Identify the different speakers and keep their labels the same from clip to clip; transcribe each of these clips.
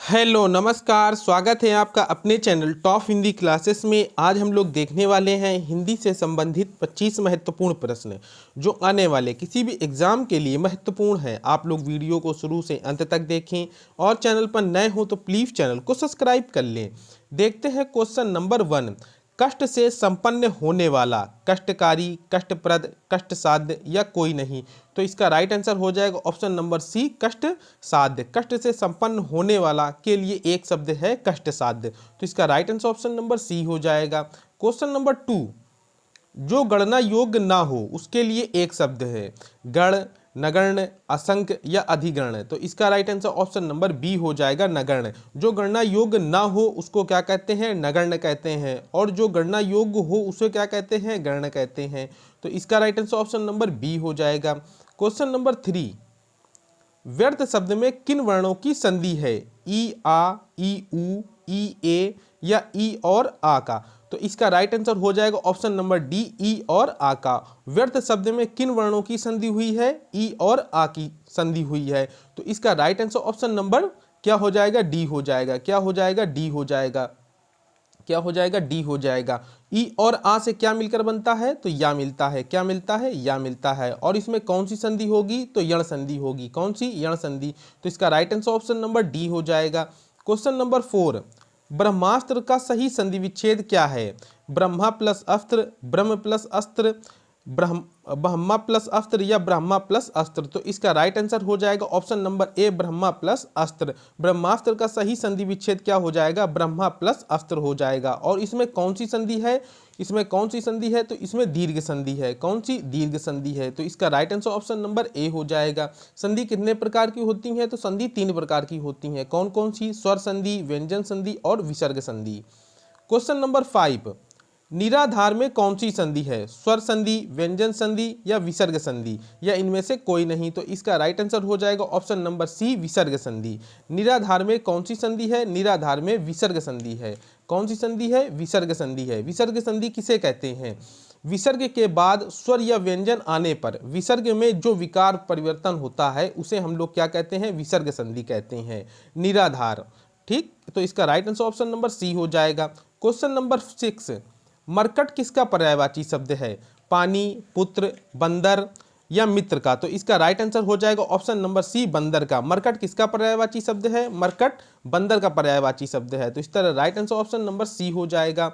Speaker 1: Hello नमस्कार, स्वागत है आपका अपने चैनल टॉप हिंदी क्लासेस में। आज हम लोग देखने वाले हैं हिंदी से संबंधित 25 महत्वपूर्ण प्रश्न जो आने वाले किसी भी एग्जाम के लिए महत्वपूर्ण है। आप लोग वीडियो को शुरू से अंत तक देखें और चैनल पर नए हो तो प्लीज़ चैनल को सब्सक्राइब कर लें। देखते हैं क्वेश्चन नंबर 1। कष्ट से संपन्न होने वाला, कष्टकारी, कष्टप्रद, कष्टसाध्य या कोई नहीं। तो इसका राइट आंसर हो जाएगा ऑप्शन नंबर सी, कष्ट साध्य। कष्ट से संपन्न होने वाला के लिए एक शब्द है कष्ट साध्य, तो इसका right answer option number C हो जाएगा। Question number 2। जो गणना योग्य ना हो उसके लिए एक शब्द है गण, नगण्य, असंख्य या अधिगण्य। तो इसका right answer option number B हो जाएगा, नगण्य। जो गणना योग्य ना हो उसको क्या कहते हैं, नगण्य कहते हैं, और जो गणना योग्य हो उसे क्या कहते हैं, गण्य कहते हैं। तो इसका right answer option number B हो जाएगा। Question number 3। व्यर्थ शब्द में किन वर्णों की संधि है, ई, आ, ई, उ, ई, ए या ई और आ का। तो इसका राइट आंसर हो जाएगा ऑप्शन नंबर डी, ई और आ का। व्यर्थ शब्द में किन वर्णों की संधि हुई है, ई और आ की संधि हुई है। तो इसका राइट आंसर ऑप्शन नंबर क्या हो जाएगा, डी हो जाएगा। क्या हो जाएगा, डी हो जाएगा। क्या हो जाएगा, डी हो जाएगा। ई और आ से क्या मिलकर बनता है, तो या मिलता है। क्या मिलता है, या मिलता है। और इसमें कौन सी संधि होगी, तो यण संधि होगी। कौन सी, यण संधि। तो इसका right answer option number D हो जाएगा। Question number 4। ब्रह्मास्त्र का सही संधि विच्छेद क्या है, ब्रह्मा प्लस अस्त्र, ब्रह्म प्लस अस्त्र, ब्रह्मा प्लस अस्त्र या ब्रह्मा प्लस अस्त्र। तो इसका राइट आंसर हो जाएगा option number A, Brahma plus अस्त्र। ब्रह्मास्त्र का सही संधि विच्छेद क्या हो जाएगा, ब्रह्मा प्लस अस्त्र हो जाएगा। और इसमें कौन सी संधि है, इसमें कौन सी संधि है, तो इसमें दीर्घ संधि है। कौन सी, दीर्घ संधि है। तो इसका right answer option number A हो जाएगा। संधि कितने प्रकार की होती हैं, तो संधि 3 प्रकार की होती हैं। कौन कौन सी, स्वर संधि, व्यंजन संधि और विसर्ग संधि। Question number 5। निराधार में कौन सी संधि है, स्वर संधि, व्यंजन संधि या विसर्ग संधि या इनमें से कोई नहीं। तो इसका राइट आंसर हो जाएगा ऑप्शन नंबर सी, विसर्ग संधि। निराधार में कौन सी संधि है, निराधार में विसर्ग संधि है। कौन सी संधि है, विसर्ग संधि है। विसर्ग संधि किसे कहते हैं, विसर्ग के बाद स्वर या व्यंजन आने पर विसर्ग में जो विकार परिवर्तन होता है उसे हम लोग क्या कहते हैं, विसर्ग संधि कहते हैं। निराधार, ठीक। तो इसका right answer option number C हो जाएगा। Question number 6। मरकट किसका पर्यायवाची शब्द है, पानी, पुत्र, बंदर या मित्र का। तो इसका राइट आंसर हो जाएगा ऑप्शन नंबर सी, बंदर का। मरकट किसका पर्यायवाची शब्द है, मरकट बंदर का पर्यायवाची शब्द है। तो इस तरह right answer option number C हो जाएगा।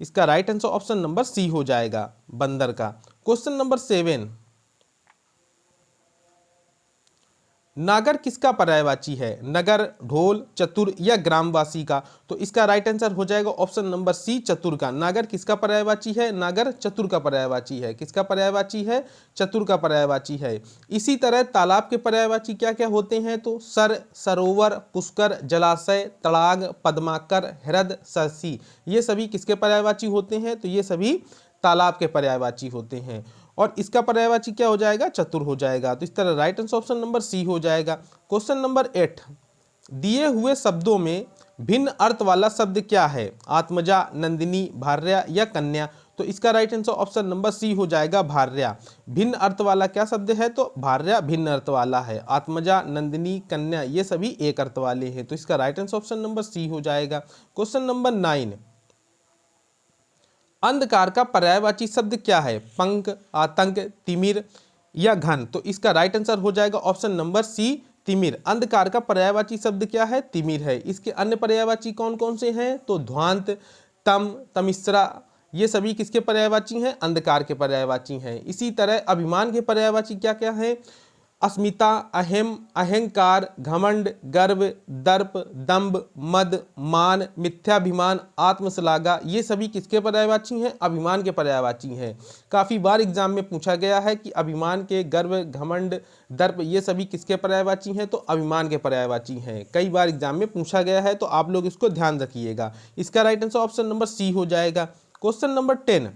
Speaker 1: इसका right answer option number C हो जाएगा, बंदर का। Question number 7। नागर किसका पर्यायवाची है, नगर, ढोल, चतुर या ग्रामवासी का। तो इसका राइट आंसर हो जाएगा ऑप्शन नंबर सी, चतुर का। नागर किसका पर्यायवाची है, नागर चतुर का पर्यायवाची है। किसका पर्यायवाची है, चतुर का पर्यायवाची है। इसी तरह तालाब के पर्यायवाची क्या क्या होते हैं, तो सर, सरोवर, पुष्कर, जलाशय, तड़ाग, पद्माकर, हृद, सरसी। ये सभी किसके पर्यायवाची होते हैं, तो ये सभी तालाब के पर्यायवाची होते हैं। और इसका पर्यायवाची क्या हो जाएगा, चतुर हो जाएगा। तो इस तरह right answer option number C हो जाएगा। Question number 8। दिए हुए शब्दों में भिन्न अर्थ वाला शब्द क्या है, आत्मजा, नंदिनी, भार्या या कन्या। तो इसका right answer option number C हो जाएगा, भार्या। भिन्न अर्थ वाला क्या शब्द है, तो भार्या भिन्न अर्थ वाला है। आत्मजा, नंदिनी, कन्या ये सभी एक अर्थ वाले हैं। तो इसका right answer option number C हो जाएगा। Question number 9। अंधकार का पर्यायवाची शब्द क्या है, पंख, आतंक, तिमिर या घन। तो इसका राइट आंसर हो जाएगा ऑप्शन नंबर सी, तिमिर। अंधकार का पर्यायवाची शब्द क्या है, तिमिर है। इसके अन्य पर्यायवाची कौन कौन से हैं, तो ध्वांत, तम, तमिश्रा ये सभी किसके पर्यायवाची हैं, अंधकार के पर्यायवाची हैं। इसी तरह अभिमान के पर्यायवाची क्या क्या है, अस्मिता, अहम, अहंकार, घमंड, गर्व, दर्प, दंभ, मद, मान, मिथ्याभिमान, आत्मश्लाघा ये सभी किसके पर्यायवाची हैं, अभिमान के पर्यायवाची हैं। काफ़ी बार एग्जाम में पूछा गया है कि अभिमान के गर्व, घमंड, दर्प ये सभी किसके पर्यायवाची हैं, तो अभिमान के पर्यायवाची हैं। कई बार एग्जाम में पूछा गया है, तो आप लोग इसको ध्यान रखिएगा। इसका right answer option number C हो जाएगा। Question number 10।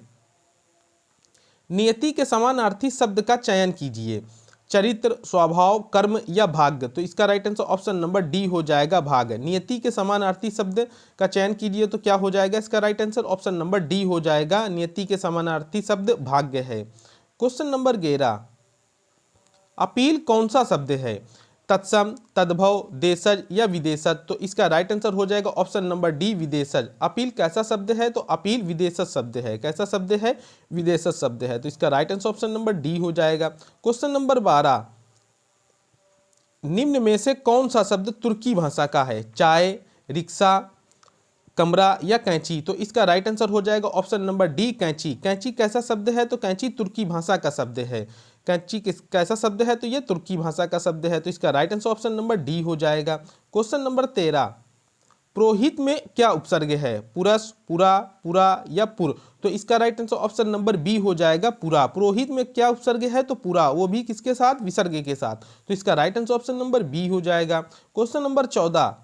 Speaker 1: नियति के समानार्थी शब्द का चयन कीजिए, चरित्र, स्वभाव, कर्म या भाग्य। तो इसका right answer option number D हो जाएगा, भाग्य। नियति के समानार्थी शब्द का चयन कीजिए, तो क्या हो जाएगा, इसका right answer option number D हो जाएगा। नियति के समानार्थी शब्द भाग्य है। Question number 11। अपील कौन सा शब्द है, तत्सम, तद्भव, देशज या विदेशज। तो इसका राइट आंसर हो जाएगा ऑप्शन नंबर डी, विदेशज। अपील कैसा शब्द है? तो अपील विदेशज शब्द है। कैसा शब्द है? विदेशज शब्द है। तो इसका right answer option number D हो जाएगा। क्वेश्चन नंबर 12, निम्न में से कौन सा शब्द तुर्की भाषा का है? चाय, रिक्शा, कमरा या कैंची। तो इसका राइट आंसर हो जाएगा ऑप्शन नंबर डी, कैंची। कैंची कैसा शब्द है? तो कैंची तुर्की भाषा का शब्द है। कैंची कैसा शब्द है? तो ये तुर्की भाषा का शब्द है। तो इसका right answer option number D हो जाएगा। क्वेश्चन नंबर 13, पुरोहित में क्या उपसर्ग है? पुरस, पुरा, पुरा या पुर। तो इसका right answer option number B हो जाएगा, पुरा। पुरोहित में क्या उपसर्ग है? तो पुरा, वो भी किसके साथ? विसर्ग के साथ। तो इसका right answer option number B हो जाएगा। क्वेश्चन नंबर 14,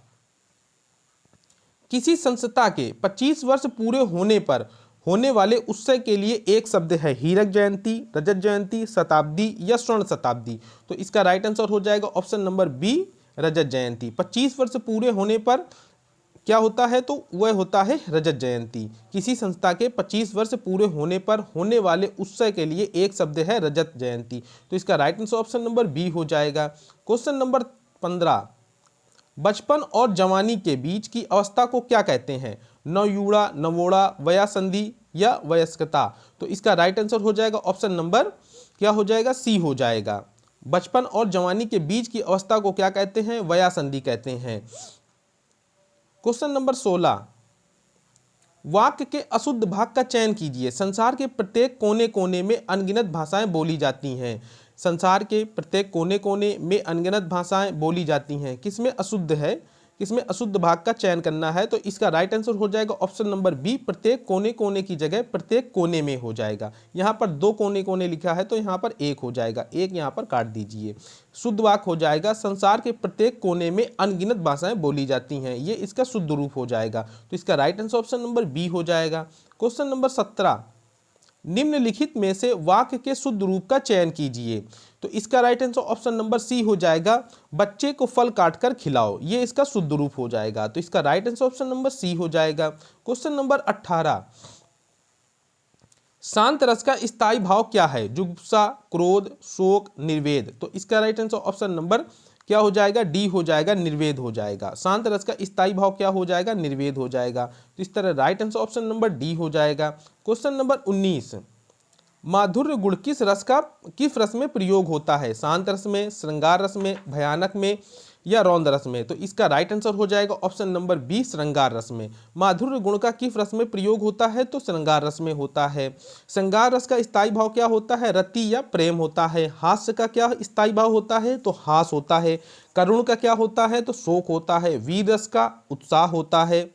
Speaker 1: किसी संस्था के 25 वर्ष पूरे होने पर होने वाले उत्सव के लिए एक शब्द है। हीरक जयंती, रजत जयंती, शताब्दी या स्वर्ण शताब्दी। तो इसका राइट आंसर हो जाएगा ऑप्शन नंबर बी, रजत जयंती। 25 वर्ष पूरे होने पर क्या होता है? तो वह होता है रजत जयंती। किसी संस्था के 25 वर्ष पूरे होने पर होने वाले उत्सव के लिए एक शब्द है रजत जयंती। तो इसका right answer option number B हो जाएगा। क्वेश्चन नंबर 15, बचपन और जवानी के बीच की अवस्था को क्या कहते हैं? नवयुवा, नवोड़ा, वयासंधि या वयस्कता। तो इसका राइट आंसर हो जाएगा ऑप्शन नंबर क्या हो जाएगा? सी हो जाएगा। बचपन और जवानी के बीच की अवस्था को क्या कहते हैं? वयासंधि कहते हैं। क्वेश्चन नंबर 16, वाक्य के अशुद्ध भाग का चयन कीजिए। संसार के प्रत्येक कोने कोने में अनगिनत भाषाएं बोली जाती हैं। संसार के प्रत्येक कोने कोने में अनगिनत भाषाएं बोली जाती हैं। किसमें अशुद्ध है? किसमें अशुद्ध भाग का चयन करना है? तो इसका राइट आंसर हो जाएगा ऑप्शन नंबर बी, प्रत्येक कोने कोने की जगह प्रत्येक कोने में हो जाएगा। यहाँ पर 2 कोने कोने लिखा है तो यहाँ पर 1 हो जाएगा, 1 यहाँ पर काट दीजिए। शुद्ध वाक्य हो जाएगा, संसार के प्रत्येक कोने में अनगिनत भाषाएं बोली जाती हैं। ये इसका शुद्ध रूप हो जाएगा। तो इसका right answer option number B हो जाएगा। क्वेश्चन नंबर 17, निम्नलिखित में से वाक्य के शुद्ध रूप का चयन कीजिए। तो इसका right answer option number C हो जाएगा, बच्चे को फल काटकर खिलाओ। ये इसका शुद्ध रूप हो जाएगा। तो इसका right answer option number C हो जाएगा। क्वेश्चन नंबर 18, शांत रस का स्थायी भाव क्या है? जुगुप्सा, क्रोध, शोक, निर्वेद। तो इसका राइट आंसर ऑप्शन नंबर क्या हो जाएगा? डी हो जाएगा, निर्वेद हो जाएगा। शांत रस का स्थायी भाव क्या हो जाएगा? निर्वेद हो जाएगा। तो इस तरह right answer option number D हो जाएगा। क्वेश्चन नंबर 19, माधुर्य गुण किस रस में प्रयोग होता है? शांत रस में, श्रृंगार रस में, भयानक में या रौद्र रस में। तो इसका राइट आंसर हो जाएगा ऑप्शन नंबर बी, श्रृंगार रस में। माधुर्य गुण का किस रस में प्रयोग होता है? तो श्रृंगार रस में होता है। श्रृंगार रस का स्थायी भाव क्या होता है? रति या प्रेम होता है। हास्य का क्या स्थायी भाव होता है? तो हास होता है। करुण का क्या होता है? तो शोक होता है। वीर रस का उत्साह होता है।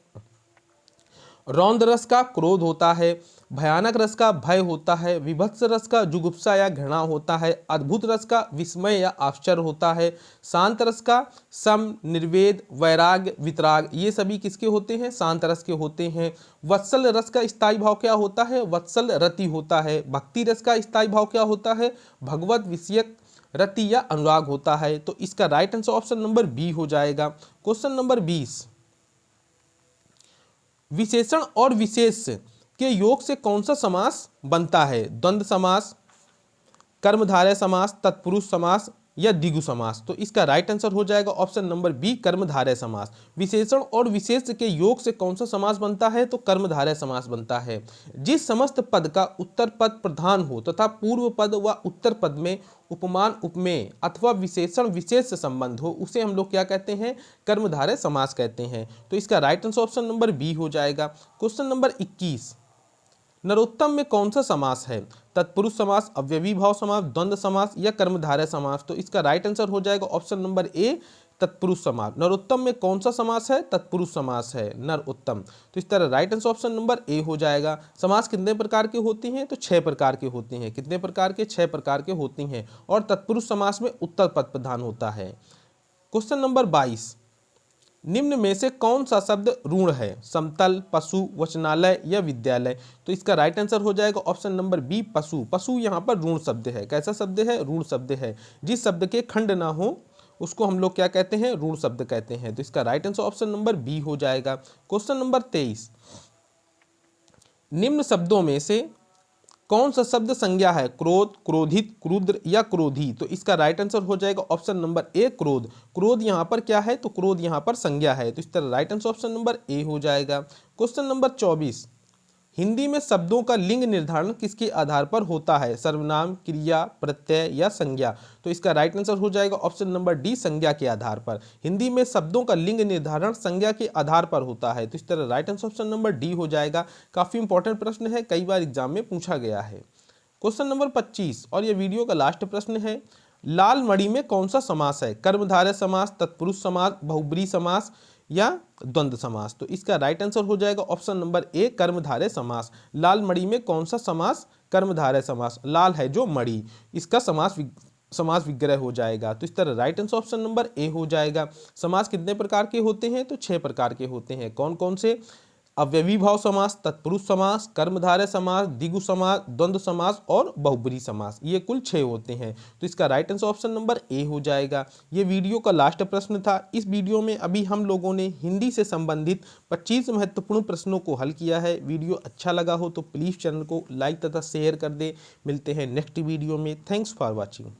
Speaker 1: रौद्र रस का क्रोध होता है। भयानक रस का भय होता है। विभत्स रस का जुगुप्सा या घृणा होता है। अद्भुत रस का विस्मय या आश्चर्य होता है। शांत रस का सम, निर्वेद, वैराग्य, वितराग, ये सभी किसके होते हैं? शांत रस के होते हैं। वत्सल रस का स्थायी भाव क्या होता है? वत्सल रति होता है। भक्ति रस का स्थायी भाव क्या होता है? भगवत विषयक रति या अनुराग होता है। तो इसका right answer option number B हो जाएगा। क्वेश्चन नंबर 20, विशेषण और विशेष के योग से कौन सा समास बनता है? द्वंद्व समास, कर्मधारय समास, तत्पुरुष समास या द्विगु समास। तो इसका राइट आंसर हो जाएगा ऑप्शन नंबर बी, कर्मधारय समास। विशेषण और विशेष के योग से कौन सा समास बनता है? तो कर्मधारय समास बनता है। जिस समस्त पद का उत्तर पद प्रधान हो तथा पूर्व पद व उत्तर पद में उपमान, उपमेय अथवा विशेषण विशेष से संबंध हो, उसे हम लोग क्या कहते हैं? कर्मधारय समास कहते हैं। तो इसका right answer option number B हो जाएगा। क्वेश्चन नंबर 21, नरोत्तम में कौन सा समास है? तत्पुरुष समास, अव्ययी भाव समास, द्वंद्व समास या कर्मधारय समास। तो इसका राइट आंसर हो जाएगा ऑप्शन नंबर ए, तत्पुरुष समास। नरोत्तम में कौन सा समास है? तत्पुरुष समास है, नरोत्तम। तो इस तरह right answer option number A हो जाएगा। समास कितने प्रकार के होते हैं? तो 6 प्रकार के होते हैं। कितने प्रकार के? 6 प्रकार के होते हैं। और तत्पुरुष समास में उत्तर पद प्रधान होता है। क्वेश्चन नंबर 22, निम्न में से कौन सा शब्द ऋण है? समतल, पशु, वचनालय या विद्यालय। तो इसका राइट आंसर हो जाएगा ऑप्शन नंबर बी, पशु। पशु यहाँ पर ऋण शब्द है। कैसा शब्द है? ऋण शब्द है। जिस शब्द के खंड ना हो उसको हम लोग क्या कहते हैं? ऋण शब्द कहते हैं। तो इसका right answer option number B हो जाएगा। क्वेश्चन नंबर 23, निम्न शब्दों में से कौन सा शब्द संज्ञा है? क्रोध, क्रोधित, क्रुद्र या क्रोधी? तो इसका राइट आंसर हो जाएगा ऑप्शन नंबर ए क्रोध। क्रोध यहाँ पर क्या है? तो क्रोध यहाँ पर संज्ञा है, तो इस तरह right answer option number A हो जाएगा। क्वेश्चन नंबर 24, हिंदी में शब्दों का लिंग निर्धारण किसके आधार पर होता है? सर्वनाम, क्रिया, प्रत्यय या संज्ञा? तो इसका राइट आंसर हो जाएगा ऑप्शन नंबर डी संज्ञा के आधार पर। हिंदी में शब्दों का लिंग निर्धारण संज्ञा के आधार पर होता है, तो इस तरह right answer option number D हो जाएगा। काफी इंपॉर्टेंट प्रश्न है, कई बार एग्जाम में पूछा गया है। क्वेश्चन नंबर 25 और ये वीडियो का लास्ट प्रश्न है, लाल मणि में कौन सा समास है? कर्मधारय समास, तत्पुरुष समास, बहुब्रीहि समास या द्वंद्व समास? तो इसका राइट आंसर हो जाएगा ऑप्शन नंबर ए कर्मधारय समास। लाल मणि में कौन सा समास? कर्मधारय समास। लाल है जो मणि, इसका समास विग्रह हो जाएगा, तो इस तरह right answer option number A हो जाएगा। समास कितने प्रकार के होते हैं? तो 6 प्रकार के होते हैं। कौन कौन से? अव्ययीभाव समास, तत्पुरुष समास, कर्मधारय समास, द्विगु समास, द्वंद्व समास और बहुब्रीहि समास, ये कुल 6 होते हैं, तो इसका right answer option number A हो जाएगा। ये वीडियो का लास्ट प्रश्न था। इस वीडियो में अभी हम लोगों ने हिंदी से संबंधित 25 महत्वपूर्ण प्रश्नों को हल किया है। वीडियो अच्छा लगा हो तो प्लीज़ चैनल को लाइक तथा शेयर कर दे। मिलते हैं नेक्स्ट वीडियो में। Thanks for watching.